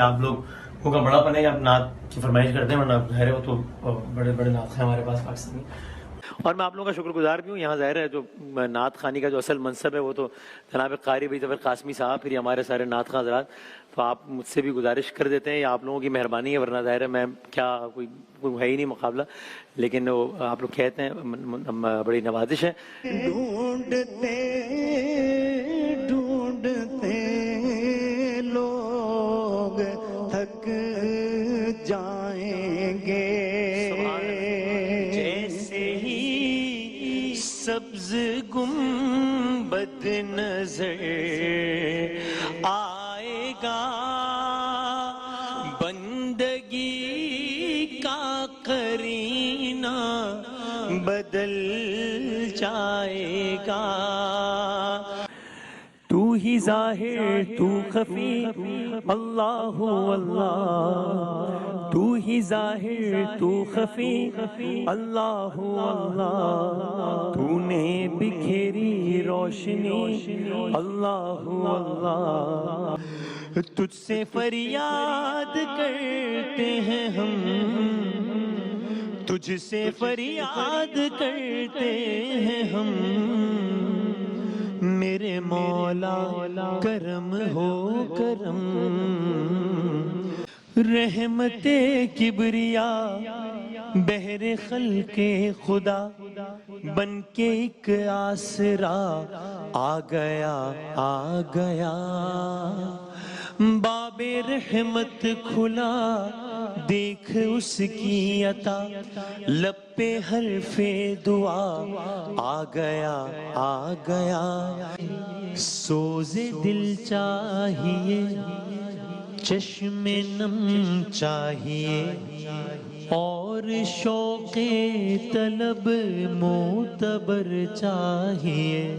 آپ لوگوں کا بڑا پن ہے کہ آپ نعت کی فرمائش کرتے ہیں، ورنہ ظاہر ہے وہ تو بڑے بڑے نعت ہیں ہمارے پاس پاکستانی. اور میں آپ لوگوں کا شکر گزار بھی ہوں. یہاں ظاہر ہے جو نعت خوانی کا جو اصل منصب ہے وہ تو جناب قاری بھائی ظفر قاسمی صاحب، پھر ہمارے سارے نعت خواں حضرات. تو آپ مجھ سے بھی گزارش کر دیتے ہیں، یہ آپ لوگوں کی مہربانی ہے، ورنہ ظاہر ہے میں کیا کوئی ہے ہی نہیں مقابلہ. لیکن وہ آپ لوگ کہتے ہیں بڑی نوازش ہے. ڈھونڈتے ڈھونڈتے لوگ تھک جائیں گے، جیسے ہی سبز گنبد نظر آئے گا، بندگی کا قرینہ بدل جائے گا. تو ہی ظاہر تو خفی اللہ اللہ، تو ہی ظاہر تو خفی اللہ اللہ، تو نے بکھیری روشنی اللہ اللہ. تجھ سے فریاد کرتے ہیں ہم، تجھ سے فریاد کرتے ہیں ہم، میرے مولا کرم ہو کرم. رحمت کبریا بہر خلق خدا بن کے ایک آسرا آ گیا آ گیا. باب رحمت کھلا دیکھ اس کی عطا، لب پہ حرف دعا آ گیا آ گیا. سوز دل چاہیے، چشم نم چاہیے، اور شوق طلب معتبر چاہیے.